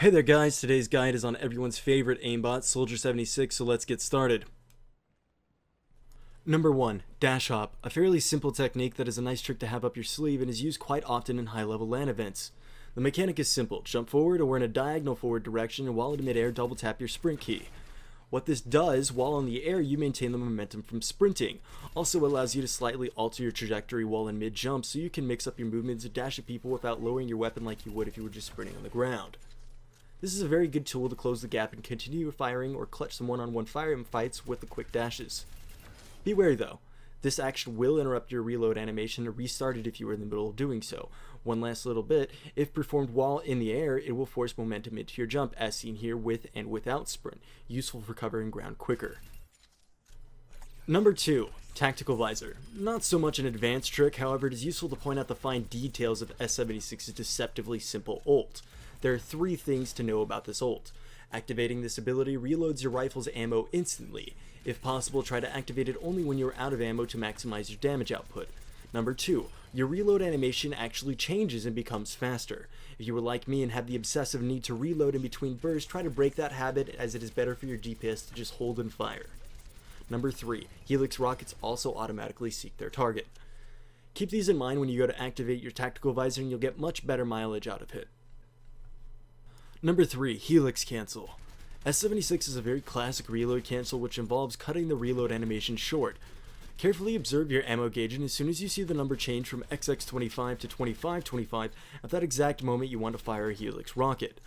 Hey there guys, today's guide is on everyone's favorite aimbot, Soldier 76, so let's get started. Number 1. Dash Hop, a fairly simple technique that is a nice trick to have up your sleeve and is used quite often in high-level LAN events. The mechanic is simple: jump forward or in a diagonal forward direction, and while in midair, double tap your sprint key. What this does, while in the air, you maintain the momentum from sprinting. Also allows you to slightly alter your trajectory while in mid-jump, so you can mix up your movements and dash at people without lowering your weapon like you would if you were just sprinting on the ground. This is a very good tool to close the gap and continue firing or clutch some one-on-one fights with the quick dashes. Be wary though, this action will interrupt your reload animation and restart it if you are in the middle of doing so. One last little bit: if performed while in the air, it will force momentum into your jump, as seen here with and without sprint, useful for covering ground quicker. Number 2. Tactical Visor. Not so much an advanced trick, however it is useful to point out the fine details of S76's deceptively simple ult. There are 3 things to know about this ult. Activating this ability reloads your rifle's ammo instantly. If possible, try to activate it only when you are out of ammo to maximize your damage output. Number 2. Your reload animation actually changes and becomes faster. If you were like me and have the obsessive need to reload in between bursts, try to break that habit, as it is better for your DPS to just hold and fire. Number 3. Helix rockets also automatically seek their target. Keep these in mind when you go to activate your tactical visor and you'll get much better mileage out of it. Number 3. Hilux Cancel. S76 is a very classic reload cancel which involves cutting the reload animation short. Carefully observe your ammo gauge, and as soon as you see the number change from XX25 to 2525, at that exact moment you want to fire a Helix rocket.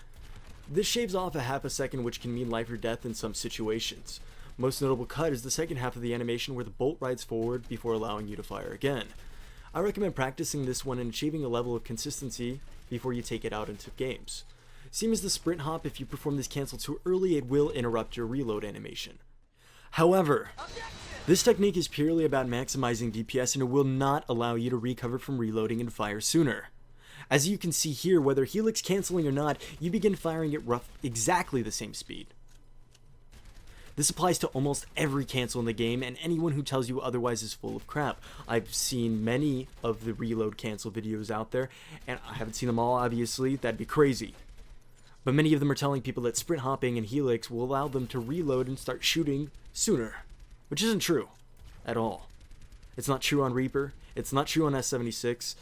This shaves off a half a second, which can mean life or death in some situations. Most notable cut is the second half of the animation where the bolt rides forward before allowing you to fire again. I recommend practicing this one and achieving a level of consistency before you take it out into games. Same as the sprint hop, if you perform this cancel too early, it will interrupt your reload animation. However, this technique is purely about maximizing DPS and it will not allow you to recover from reloading and fire sooner. As you can see here, whether Helix canceling or not, you begin firing at exactly the same speed. This applies to almost every cancel in the game, and anyone who tells you otherwise is full of crap. I've seen many of the reload cancel videos out there, and I haven't seen them all, obviously. That'd be crazy. But many of them are telling people that sprint hopping and Helix will allow them to reload and start shooting sooner, which isn't true at all. It's not true on Reaper, it's not true on S76,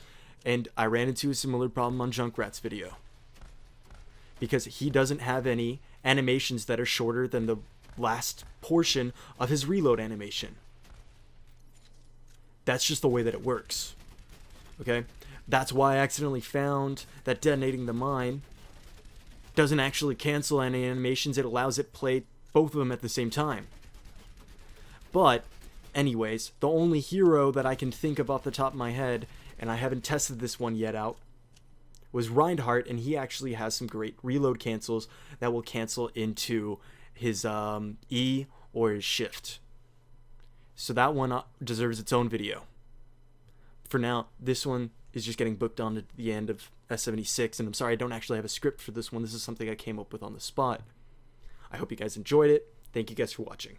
and I ran into a similar problem on Junkrat's video. Because he doesn't have any animations that are shorter than the last portion of his reload animation. That's just the way that it works. Okay? That's why I accidentally found that detonating the mine doesn't actually cancel any animations. It allows it play both of them at the same time. But anyways, the only hero that I can think of off the top of my head, and I haven't tested this one yet out, was Reinhardt, and he actually has some great reload cancels that will cancel into his E or his shift. So that one deserves its own video. For now, this one is just getting booked on to the end of S76, and I'm sorry I don't actually have a script for this one. This is something I came up with on the spot. I hope you guys enjoyed it. Thank you guys for watching.